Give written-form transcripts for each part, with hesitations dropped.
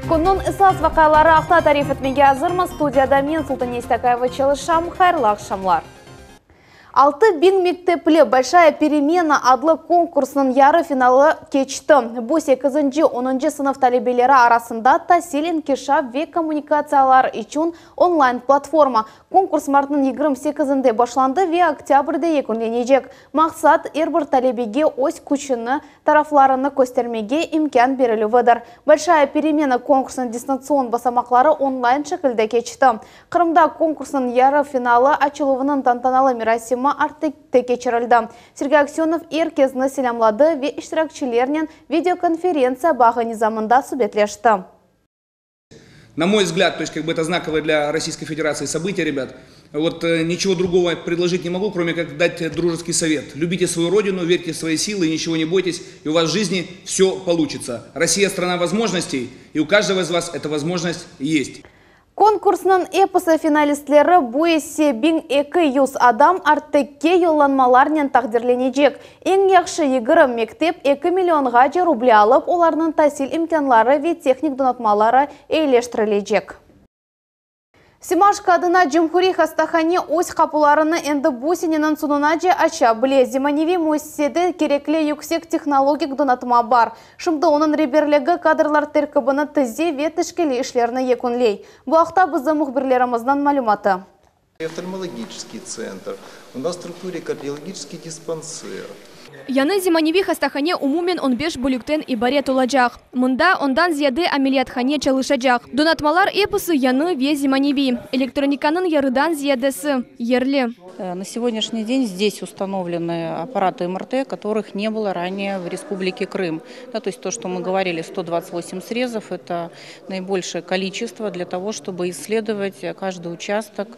Kunun esas vakaları akta tarif etmeye hazırmız. Studiyada men Sultan Естакаева çalışam. Hayırlı akşamlar. 6000 мектеплі «Большая перемена» adlı konkursunun yarı finali geçti. Bu 8-10 sınıf talebeleri arasında tahsil inkişaf ve kommunikatsiyalar için online platforma. Konkurs Mart'ın 28'inde başlandı ve Oktyabr'da yekunlenecek. Maksat her bir talebege öz күшіні taraflarını göstermege imkan verilüvedir. «Большая перемена» konkursunun distansiyon basamakları online şekilde geçti. Kırım'da konkursun yarı finali açılımının tantanalı mirasimi artık geçirildi. Sergey Aksyonov herkesini selamladı ve iştirakçilerinin videokонференция bağı nizamında sübetleşti. На мой взгляд, то есть как бы это знаковое для Российской Федерации событие, ребят. Вот ничего другого предложить не могу, кроме как дать дружеский совет. Любите свою родину, верьте в свои силы, ничего не бойтесь, и у вас в жизни все получится. Россия страна возможностей, и у каждого из вас эта возможность есть. Konkursunun eposu finalistleri bu ise 1200 adam artıkki yollanmalarla takdirlenecek. En yaxşı 20 mektep 2 milyonga rubli alıp onların tahsil imkanları ve teknik donatmaları iyileştirilecek. Simashka adına Cumhuriy Xastaxana öz kapılarını endi bu senenin sonunaca açabilir. Zemanevi müessesede gerekli yüksek teknologik donatma var. Şimdi onun rehberligi kadrlar terkibini tizi ve teşkili işlerini yekunley. Bu haqda bizden muhbirlerimizden malumatı. Офтальмологический центр, у нас в структуре кардиологический диспансер. Яны Зиманеви Хастахане умумен 15 бүліктен ибарет олачақ. Мұнда ондан зияды амелиятхане чалышачақ. Донатмалар эпосы яны ве Зиманеви. Электрониканын ярыдан зиядысы ерлі. На сегодняшний день здесь установлены аппараты МРТ, которых не было ранее в Республике Крым. Да, то есть то, что мы говорили, 128 срезов, это наибольшее количество для того, чтобы исследовать каждый участок,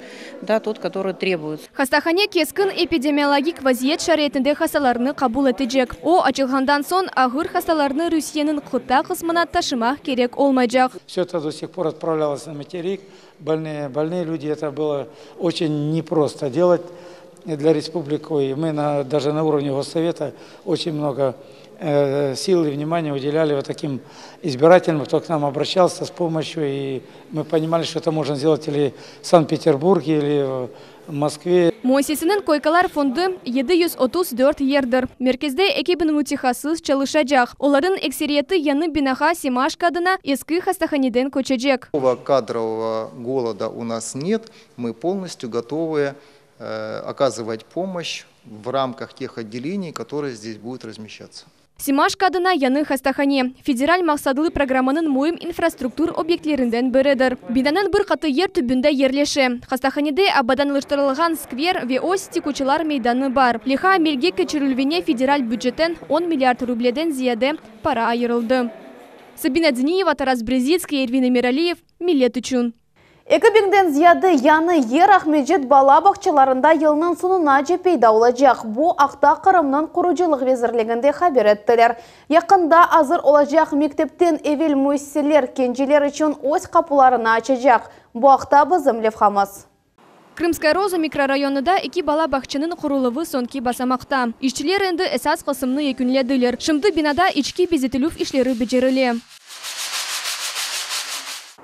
да, тот, который требуется. Хастахане кескін эпидемиологик вазиет шаретінде хасаларны қабул етежек. О açılғандан сон ағыр хасаларны Русияның қыта қысмына ташымақ керек олмайжақ. Все это до сих пор отправлялось на материк. Больные люди, это было очень непросто делать для республики. Мы даже на уровне Госсовета очень много сил и внимания уделяли вот таким избирателям, кто к нам обращался с помощью. И мы понимали, что это можно сделать или в Санкт-Петербурге, или в Москве. Муассисенің койкалар фонды 734 ердір. Меркезде экибін мутихасыз чалышачақ. Олардың эксериеті яны бинаха Симашка адына ескі хастаханеден көчежек. Кадрового голода у нас нет. Мы полностью готовы оказывать помощь в рамках тех отделений, которые здесь будут размещаться. Симашка адына яны хастахане. Федераль мақсадлы программанын мойым инфраструктур объектлерінден бірідір. Бинанын бір қаты ер түбінде ерлеші. Хастаханеде абаданлыштырылған сквер ве ось текучылар мейданы бар. Лиха амелге кечірілвене федераль бюджеттен 10 миллиард рубледен зияде пара айырылды. Сабина Дзиниева, Тарас Брезицкий, Эрвин Миралиев, Милет үшін. 2000'den ziyade yanı yer Ahmedjet bala bakçalarında yılının sonuna peyda olacak. Bu akta Kırım'ın kuruculuk vezirliginde haber ettiler. Yakında hazır olacak mektepten evvel müesseseler kendiler için öz kapılarını açacak. Bu akta bizim levhamız. Крымская Роза микрорайонында 2 бала бақчының құрылывы сонки басамақта. Işçiler енді esas қысымны екінледілер. Шымды бинада içki безетілуф ішлері бежерілі.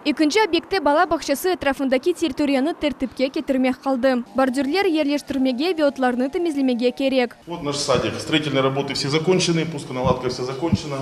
Екінші объекте бала бақшасы этрafındaki территорияны тәртіпке кетірмек қалды. Бордюрлер ерлештірмеге ве отларны темизлемеге керек. Вот наш садик. Строительные работы все закончены, пусконаладка все закончена,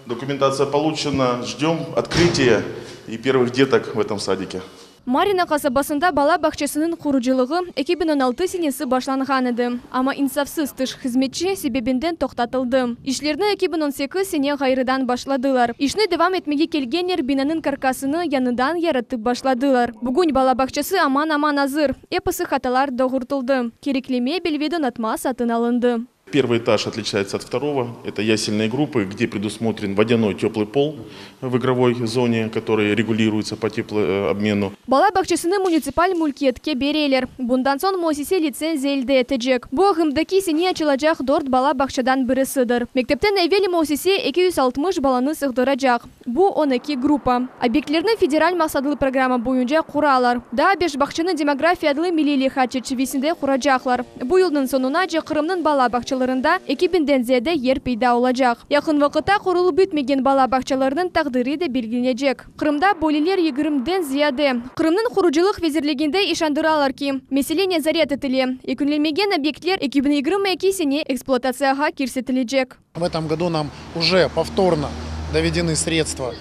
документация получена. Ждем открытия и первых деток в этом садике. Марина қасабасында бала бақшасының құрыжылығы 2016 сенесі башланған еді. Ама инсафсыз тыш хизметші себебінден тоқтатылды. Ишлерні 2018 сене ғайрыдан башладылар. Ишні девам етмеге келгенер бинанын каркасыны яныдан яратып башладылар. Бүгін бала бақшасы аман-аман азыр. Эпосы хаталар доғыртылды. Кереклеме белведон атма сатын алынды. Первый этаж отличается от второго. Это ясельные группы, где предусмотрен водяной теплый пол в игровой зоне, который регулируется по теплообмену. Бала бақшасыны муниципаль мулкиетке берелер. Bundan son müessese лицензия elde etecek. Bu ағымдaki сене açılacak 4 bala бақшадан birisidir. Mektepten evvel müessese 260 balаны sığdıracak. Bu 12 grupa. Obyektlerini federal maqsadlı programma boyunca kuralar. Daha 5 bақшаны демографиядlı milli lihat çerçevesinde kuracaklar. Bu yılın sonuna Kırım'ın bala bақçaları бақчаларында 2000-ден зияда ер пейда olacak. Yakın вакытта құрылып бітмеген бала бақчаларының тағдыры да белгіленecek. Қырымда болелер 20-ден зияда. Қырымның құручылық везерлегенде ишандыралар ки, меселе незарет етілі. Екінлемеген объектлер 2022 сене эксплуатацияға кирсетілecek. В этом году нам уже повторно доведены средства,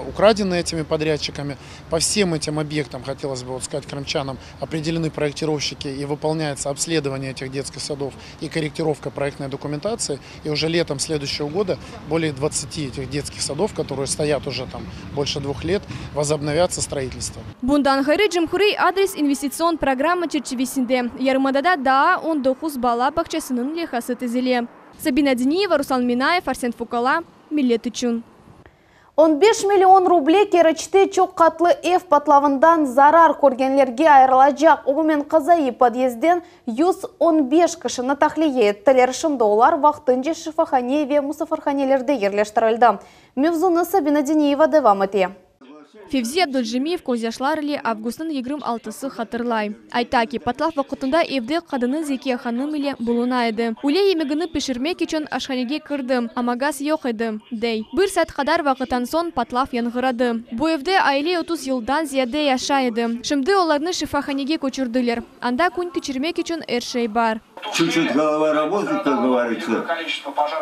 украденные этими подрядчиками. По всем этим объектам, хотелось бы сказать крымчанам, определены проектировщики и выполняется обследование этих детских садов и корректировка проектной документации. И уже летом следующего года более 20 этих детских садов, которые стоят уже там больше 2 лет, возобновятся строительство. Bundan gayrı Cumhuriyet adres investitsiyon programı çerçevesinde Yarımada'da daha 19 bala bakçasının lehası tezili. Sabina Diniyeva, Ruslan Minayev, Arsen Fukala, Millet üçün. 15 миллион рублей керечте çok katlı ev patlavından zarar көргенлерге айырылacak. Umumen Kazayı подъезден 115 kişini tahliye ettiler. Şimdi olar vaqtınca şifahane ve musafarhanelerde yerleştirildi. Mevzunu Sabina Diniyeva devam ediyor. Февзи Абдулжимиев көзяшларыли августын 26-сы хатырлай. Айтаки, патлав вақытында евде қадыны Зекия ханым иле бұлына еді. Уле емегіні пешірмек үшін ашханеге кірдім, амагас йоқ еді. Дей. Бір сәт қадар вақыттан сон патлав яңғырады. Бұл евде айле 30 жылдан зияде яша еді. Шымды оларны шифаханеге көчірділер. Анда күн кечірмек үшін әршей бар. Чуть-чуть голова работает, как говорится.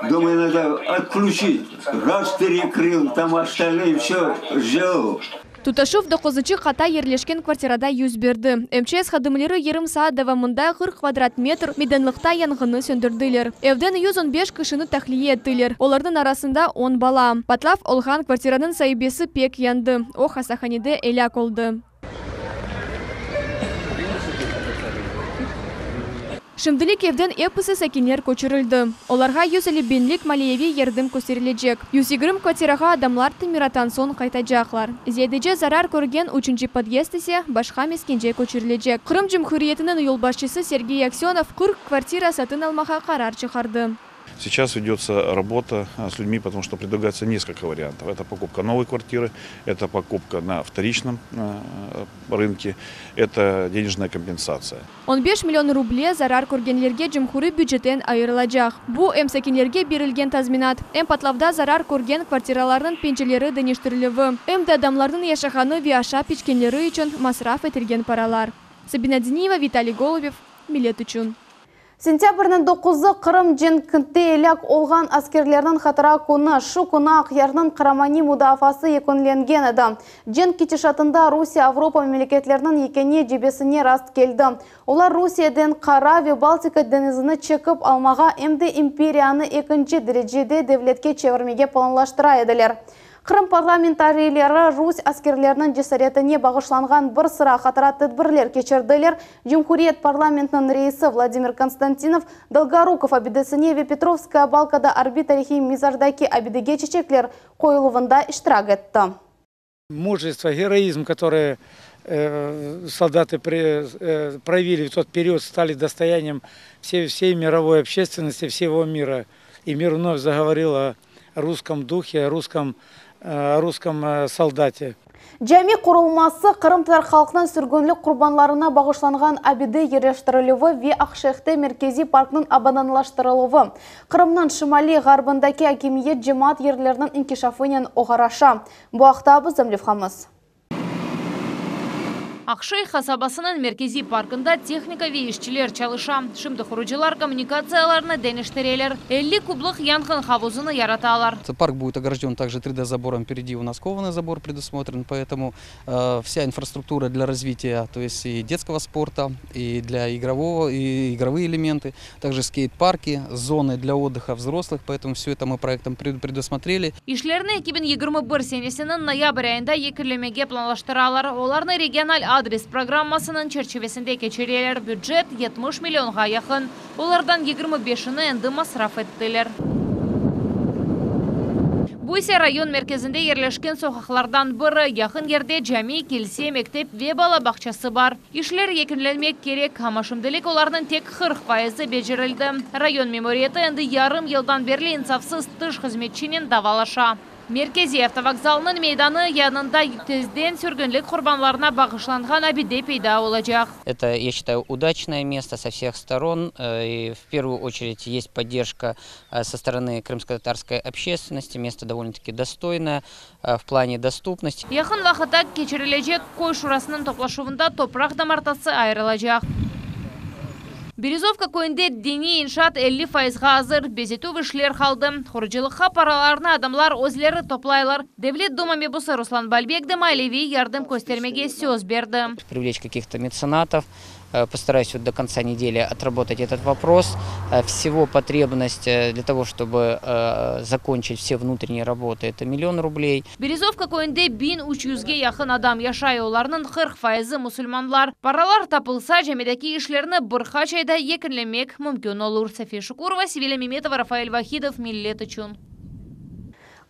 Думаю, надо отключить. Раз перекрыл, там остальные все сделал. Туташов доқозычы қата ерлешкен квартирада юз берді. МЧС хадымлері ерім саат давамында 40 квадрат метр меденлықта янгыны сөндірділер. Евден 115 кішіні тахлие еттілер. Олардың арасында 10 бала. Патлав олған квартираның сайбесі пек янды. Ох асаханиде эляк олды. Шымдылик евден эпысы сәкенер көчірілді. Оларға 150 бенлік малиеви ердім көстерілежек. 120 квартираға адамлар тымиратан сон қайтажақлар. Зедеже зарар көрген 3-ші подъезд есе башқа мескенже көчірілежек. Қырым Жұмхуриетінің юлбашчысы Сергей Аксенов 40 квартира сатын алмаға қарар чықарды. Сейчас ведется работа с людьми, потому что предлагается несколько вариантов. Это покупка новой квартиры, это покупка на вторичном рынке, это денежная компенсация. 15 миллион рублей зарар көргенлерге Жұмхури бюджеттен айырылacak. Бұл эмсекенлерге берілген тазминат. Патлавда зарар көрген квартираларының пенчелері дәнештірілігі. Адамлардың яшаханы виаша печкенлері үшін масраф етілген паралар. Сабина Динеева, Виталий Голубев, Millet üçün. Сентябрьнің 9-ы Қырым женкінте еляк олған аскерлерінің қатыра күні шу күні Ақярның Қырамани мұдафасы екінленген еді. Жен кетешатында Русия, Авропа мемлекетлерінің екене жебесіне раст келді. Олар Русиядан Қарави, Балтика денізіні чекіп алмаға әмді империяны екінші дәрежеде девлетке чевермеге планлаштыра еділер. Қырым парламентарийлері Рус аскерлерінің жесаретіне бағышланған бір sıra қатыра тәдбірлер кечірділер. Жұмхуриет парламентінің рейсі Владимир Константинов Долгоруков абидесіне ве Петровская балкада арби тарихи мизардаки абидеге чечеклер қойылывында иштирак етті. Мужество, героизм, которые солдаты проявили в тот период, стали достоянием всей мировой общественности, всего мира. И мир вновь заговорил о русском духе, о русском солдате. Жами құрылмасы Қырымтар халқының сүргінлік құрбанларына бағышланған абиде ерештірілігі ве Ақшехте меркези паркның абаданлаштырылығы. Қырымның шымали ғарбындаки акимиет жемат ерлерінің инкишафынен оғараша. Бұл ақтабы Замлевхамыз. Ақшай қасабасының меркези паркында техника ве ишчилер чалыша. Шымды хуручылар коммуникацияларына денештірелер. 50 кублық янғын хавузыны яраталар. Парк будет огражден также 3D-забором. Впереди у нас кованый забор предусмотрен, поэтому вся инфраструктура для развития, то есть и детского спорта, и для игровые элементы, также скейт-парки, зоны для отдыха взрослых, поэтому все это мы проектом предусмотрели. Ишлерны 2021 сенесінің ноябрь айында екірлемеге планлаштыралар. Оларны региональ адрес программасының черчевесінде кечерелер. Бюджет 70 миллионға яқын. Олардан 25-ні әнді масраф еттілер. Буйсе район мерkezінде ерлешкен соқақлардан бірі. Яқын ерде жами, келсе, мектеп ве бала бақчасы бар. Ишлер екінленмек керек, хамашымдылік олардың тек 40% бежірілді. Район мемориеті әнді ярым елдан берлі инсафсыз тыш қызметчинен давалаша. Меркези автовокзалының мейданы янында тезден сүргінлік құрбанларына бағышланған абиде пейда olacak. Это, я считаю, удачное место со всех сторон. И в первую очередь есть поддержка со стороны крымско-татарской общественности. Место довольно-таки достойное в плане доступности. Yakın vaqıta keçirilecek koy şurasının toplашуында toprak damartası ayrılacak. Березовка көйінде дени иншат 50% hazır, безету вишлер қалды. Құрыжылыққа параларына адамлар өзлері топлайлар. Девлет Дума мебусы Руслан Бальбекді Майлеви ярдым көстермеге сөз берді. Привлечь каких-то меценатов. Постараюсь до конца недели отработать этот вопрос. Всего потребность для того, чтобы закончить все внутренние работы, это 1 000 000 рублей. Березовка көйінде 1300-ге яқын адам яшай, оларның 40% мұсылманлар. Паралар тапылса, жәмедеки ішлеріні бір қачайда екінлемек мүмкін олур. София Шукурова, Севиля Меметова, Рафаэль Вахидов, Миллет үшін.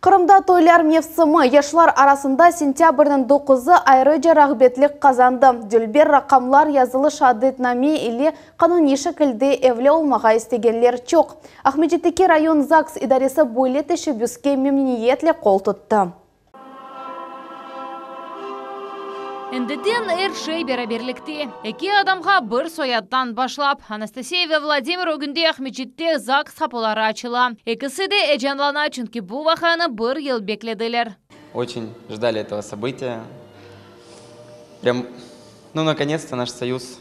Қырымда тойлар мевсімі ешлар арасында сентябрдің 9-ы айрыжа рағбетлік қазанды. Дүлбер рақамлар язылы шадетнаме или қануни шекілде әвле олмаға істегенлер чоқ. Ахмеджеттеке район ЗАГС идаресі бойлеті шебюске мемниетлі қол тұтты. Эндеден әршей бераберлікте. Эки адамға бір сояттан башлап, Анастасия ве Владимир өгінде Ахмеджетте ЗАГС қапылары ачыла. Экісі де әжанлана, чүнкі бұл вақаны бір ел бекледілер. Очень ждали этого события. Прям, наконец-то наш союз.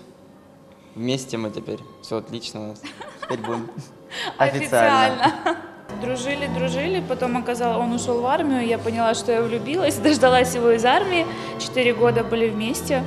Вместе мы теперь. Все отлично у нас. Теперь будем официально. Дружили, потом он ушел в армию, я поняла, что я влюбилась, дождалась его из армии, 4 года были вместе.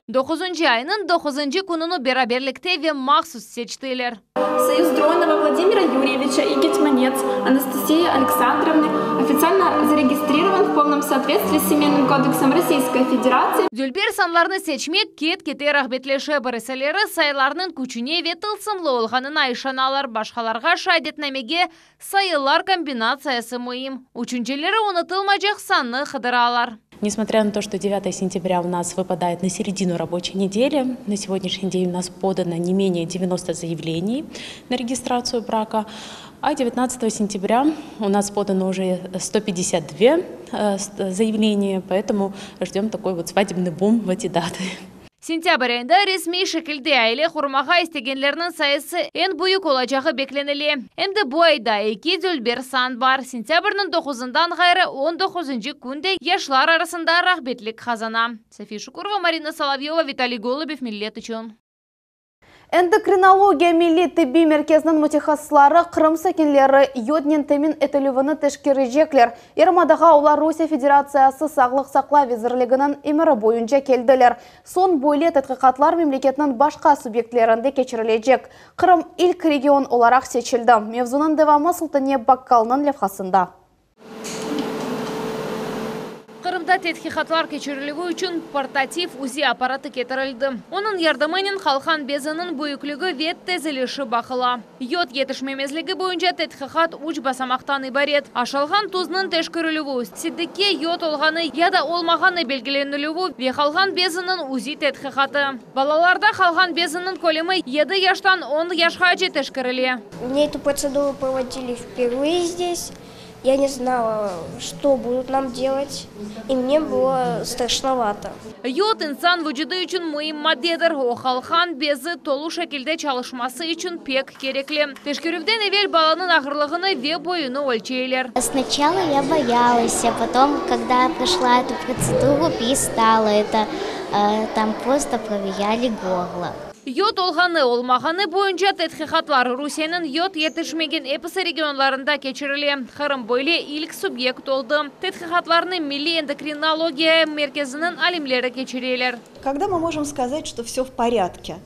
9 айının 9 күнүнү бераберликте ве махсус сечтилер. Союз Дронова Владимира Юрьевича и Гетманец Анастасии Александровны официально зарегистрирован в полном соответствии с Семейным кодексом Российской Федерации. Дүлбер санларны сечмек кет-кете рахбетлеше барыселері сайларның күчіне ветілсымлы олғанын айшаналар башқаларға шайдетнамеге сайылар комбинациясы мұйым. Учунчелері унытылмажақ санны қыдыралар. Несмотря на то, что 9 сентября у нас выпадает на середину рабочей недели, на сегодняшний день у нас подано не менее 90 заявлений на регистрацию брака, а 19 сентября у нас подано уже 152 заявления, поэтому ждем такой вот свадебный бум в эти даты. Сентябрь айында ресми шекілде айле құрмаға істегенлерінің сайысы ән бұйық олачағы бекленілі. Әмді бұ айда 2 дүлбер сан бар. Сентябрның 9-дан ғайры 19 күнде яшлар арасында рахбетлік қазана. София Шукурова, Марина Соловьева, Виталий Голубев, Миллет үшін. Эндокринология милли тибби меркезінің мутехаслары Қырым сәкенлері йоднен темин этілівіні тешкережеклер. Ермадаға олар Русия Федерациясы сағлық сақла визірлігінің емірі бойынша келділер. Сон бойле тәтқиқатлар мемлекетінің башқа субъектлерінде кечірілежек. Қырым илк регион оларақ сечілді. Мевзунын девамы Сұлтане Баккалының левхасында. Қырымда тетхихатлар кечірілігі үшін портатив УЗИ аппараты кетірілді. Оның ярдымының қалқан безінің бұйықлігі вет тезіліші бақыла. Йод етішмемезлігі бойынша тетхихат уч басамақтан ибарет. Ашалған тұзның тешкірілігі. Сиддеке йод олғаны яда олмағаны белгіленілігі ве қалған безінің УЗИ тетхихаты. Балаларда қалған безінің көлемі 7 яштан 10 яшқа жетешкірілі. Мне эту процедуру проводили впервые здесь. Я не знала, что будут нам делать, и мне было страшновато. Йод инсан вücudu üçün mühim maddedir. O халқан безі толу шекілде çalışması üçün пек керекли. Тешкерювден evvel баланың ağırlığını ve boyunu ölçeйлер. Сначала я боялась, а потом, когда прошла эту процедуру, перестала это. Там просто проверяли горло. Йод олғаны олмағаны бойынша тетхихатлар Русияның йод етішмеген эпісі регионларында кечірілі. Қырым бойле илк субъект олды. Тетхихатларны милли эндокринология меркезінің алимлері кечірелер. Когда мы можем сказать, что все в порядке?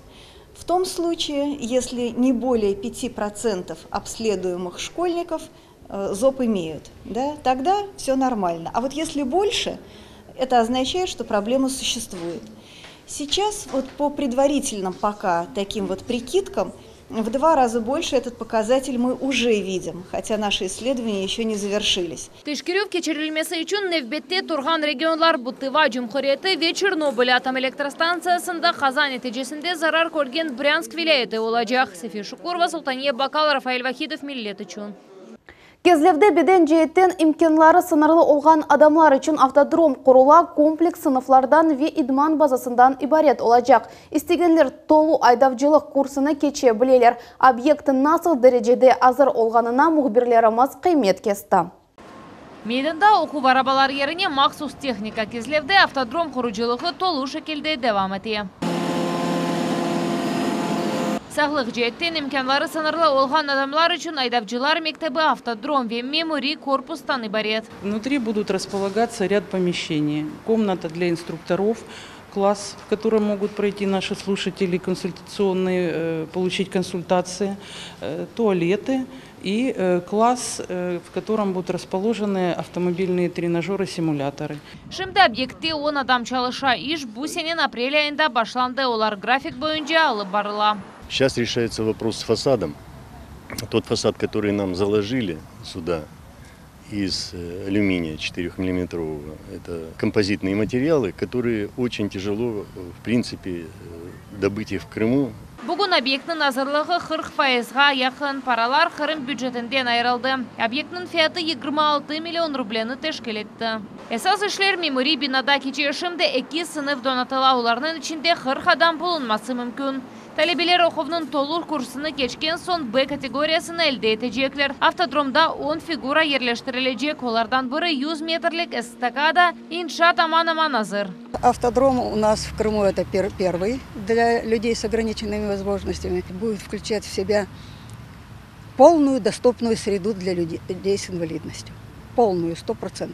В том случае, если не более 5% обследуемых школьников ЗОП имеют, да, тогда все нормально. А вот если больше, это означает, что проблема существует. Сейчас вот по предварительным пока таким вот прикидкам в 2 раза больше этот показатель мы уже видим, хотя наши исследования еще не завершились. Тешкерев кечірілмесі үшін невбетте тұрған регионлар Бутыва Жұмхұреті ве Чернобыль атом электростанциясында қаза нәтижесінде зарар көрген Брянск вилайеті олacak. София Шукурова, Сұлтане Бакал, Рафаэль Вахидов, Миллет үшін. Кезлевде беден жейттен имкенлары сынырлы олған адамлар үшін автодром құрула комплекс сыныфлардан ве идман базасындан ибарет олacak. Истегенлер толу айдавчылық курсыны кече білелер. Объекттің насыл дәрежеде азыр олғанына мұхбирлеріміз қимет кесті. Мейданда оқу барабалар еріне мақсус техника кезлевде автодром құручылығы толу шекелде девам еті. Сағлық жеттен имкенлары сынырлы олған адамлар үшін айдавчылар мектебі автодром ве мемори корпустан ибарет. Внутри будут располагаться ряд помещений. Комната для инструкторов, класс, в котором могут пройти наши слушатели консультационные, получить консультации, туалеты и класс, в котором будут расположены автомобильные тренажеры-симуляторы. Шимді объекте 10 адам çalışа иш bu сенен апрель айында башланды, олар график бойынша алып барыла. Сейчас решается вопрос с фасадом. Тот фасад, который нам заложили сюда из алюминия 4-миллиметрового, это композитные материалы, которые очень тяжело, в принципе, добыть их в Крыму. Бүгін объектінің азырлығы 40%-ға яқын паралар Қырым бюджетінден айырылды. Объектінің фияты 26 миллион рублені тешкел етті. Esas işler memori binada keçе шымды 2 сынып донатыла, оларының içinde 40 адам bulunması mümkün. Talebeler okulunun толур курсыны keçken son B kategorisini elde edecekler. Автодромда 10 фигура yerleştirilecek. Олардан бірі 100 метрлік эстакада иншаат аман-аман hazır. Автодром у нас в Крыму это первый для людей с ограниченными возможностями. Будет включать в себя полную доступную среду для людей с инвалидностью. Полную, 100%.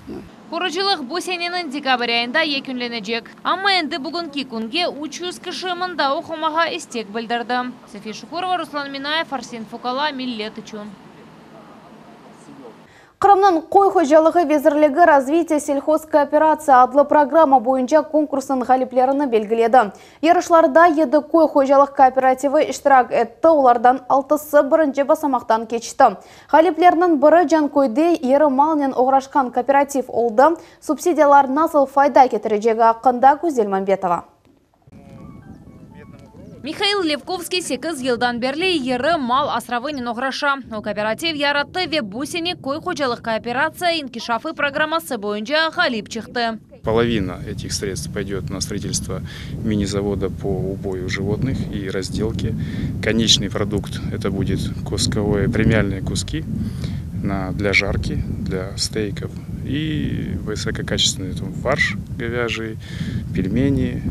Құрычылық bu senenin dekabr ayında yekünlenecek. Ama endi bugünkü күнге 300 kişi mında okumağa istek bildirdi. София Шукурова, Руслан Минаев, Арсен Фукала, Миллет үшін. Қырымның қой хожалығы везірлігі развитие сельхозкооперация адлы программа бойынша конкурсының ғалиплеріні белгіледі. Ярышларда еді қой хожалық кооперативі іштірак етті, олардан 6-сы бірінші басамақтан кечті. Ғалиплерінің бірі Жанкойде ері малнен оғрашқан кооператив олды. Субсидиялар насыл файда кетірежегі ақында Көзелманбетова. Михаил Левковский 8 yıldan beri ері мал асыравынен оғраша. O кооператив яратты ве бусене кой хожалық кооперация инкишафы программасы бойынша ғалип чықты. Половина этих средств пойдет на строительство мини-завода по убою животных и разделке. Конечный продукт – это будет кусковые премиальные куски для жарки, для стейков и высококачественный фарш говяжий, пельмени,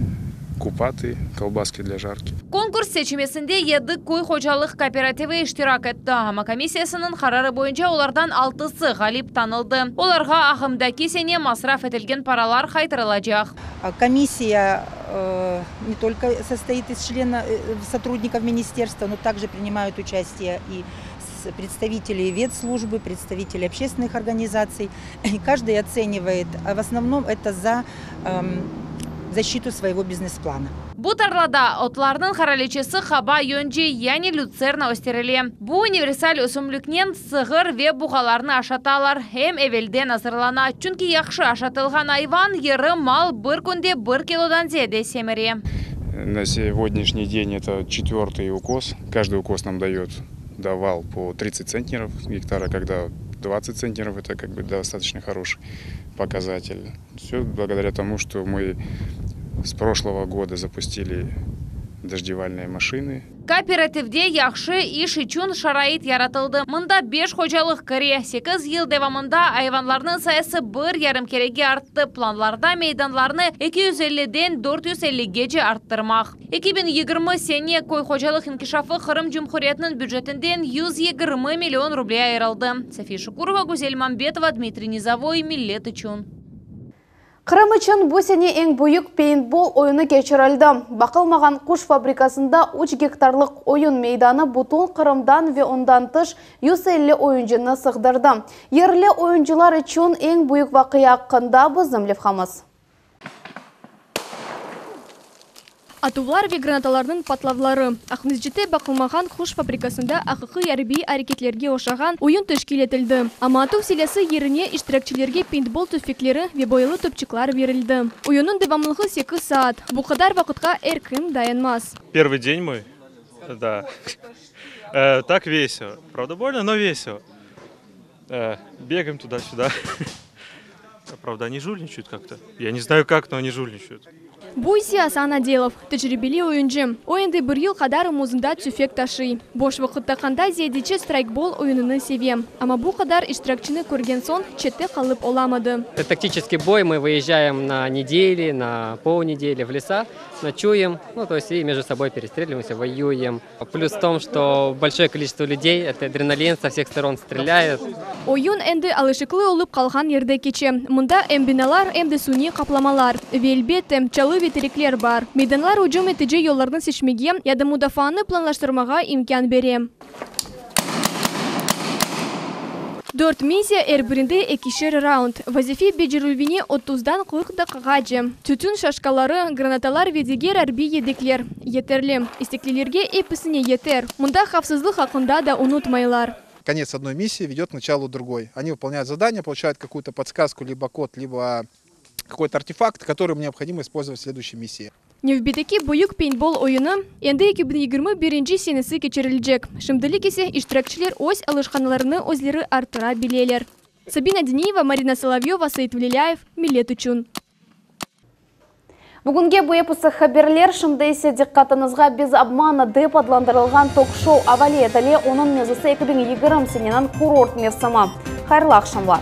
купаты, колбаски для жарки. Конкурс seçimesinde 7 koy hocalık kooperativi iştirak etti. Ama komisyasının kararı boyunca onlardan 6'sı galip tanıldı. Onlarga ahımdaki sene masraf edilgen paralar kaytırılacak. Комиссия не только состоит из сотрудников министерства, но также принимают участие и представители ветслужбы, представители общественных организаций. И каждый оценивает, в основном это за защиту своего бизнес-плана. Bu tarlada otlarının haraliçesi Xaba Yönci, yani Lucerna österili. Bu universal ösümlüknen sığır ve buğalarını aşatalar. Hem evvelden hazırlana. Çünkü yaxşı aşatılgan hayvan, yarı mal bir günde 1 kilodan ziyade semiri. На сегодняшний день это 4-й укос. Каждый укос нам давал по 30 центнеров гектара, когда 20 центнеров это достаточно хороший показатель. Все благодаря тому, что мы с прошлого года запустили дождевальные машины. Кооперативде yaxşı iş için şarayit yaratıldı. Mında 5 hocalık kare, 8 yıl devamında hayvanlarının sayısı 1,5 kerege arttı. Planlarda meydanlarını 250'den 450'gece arttırmak. 2020 sene koy hocalık inkişafı Kırım Cumhuriyeti'nin bücretinden 120 milyon rubleye ayrıldı. София Шукурова, Көзелманбетова, Дмитрий Низовой, Миллет үшін. Қырым үшін бұл сене ең бұйық пейнтбол ойыны кешірілді. Бақылмаған құш фабрикасында 3 гектарлық ойын мейданы бутон Қырымдан ве ондан тыш 150 ойынжыны сығдырды. Ерлі ойынжылар үшін ең бұйық вақия қында бұзым левхамыз. Атулар ве гранаталарының патлавлары. Ақмызжеті бақылмаған құш фабрикасында ақықы ярби әрекетлерге ошаған ойын тәшкил етілді. Ама ату селесі еріне іштірекчілерге пейнтбол түфеклері ве бойлы топчыклар берілді. Ойынның девамлығы 8 саат. Бұл қадар вақытқа әркім даянмас. Первый день мой, да. Так весело. Правда больно, но весело. бегаем туда-сюда. Правда, они жульничают как-то. Я не знаю как, но они жульничают. Буйси Асан Аделов, тәжірибелі ойыншы. Ойынды бір ел қадар музында түфек ташы. Бош вақытта қанда зиедечі страйкбол ойыныны севе. Ама бұл қадар иштиракчыны көрген сон четте қалып оламады. Это тактический бой, мы выезжаем на недели, на полнедели в леса, ночуем, то есть и между собой перестреливаемся, воюем. Плюс в том, что большое количество людей, это адреналин, со всех сторон стреляет. Ойын әнді алышықлы олып қалған ерде кече. Мұнда әм биналар, әм де суни қапламалар. Велбет, әм чалы ветереклер бар. Мейданлар ұжым етіже еллардың сешмеге, яды мудафаны планлаштырмаға имкан берем. 4 миссия әрбірінде екішер раунд. Вазифи беджерульвине 30-дан 40 қағаджы. Түтін шашкалары, гранаталар ведегер әрбі едеклер. Етерлі. Истеклелерге эпісіне етер. Мұнда хавсызлық хақында да унутмайлар. Конец одной миссии ведет к началу другой. Они выполняют задание, получают какую-то подсказку, либо код, либо какой-то артефакт, который им необходимо использовать в следующей миссии. Невбедеки буюк пейнтбол ойыны энді 2021 сенесі кечерілжек. Шымдылы кесе иштиракчылар ось алышқаналарыны өзлері артыра билелер. Сабина Денеева, Марина Соловьева, Саид Валиляев, Милет үчүн. Бүгінге бұл епісі хаберлер шымдайсы диққатыңызға без обмана деп адландырылған ток-шоу авалия дәле оның мезісі 2020 сененен курорт мерсіма. Хайрлы ақшамлар.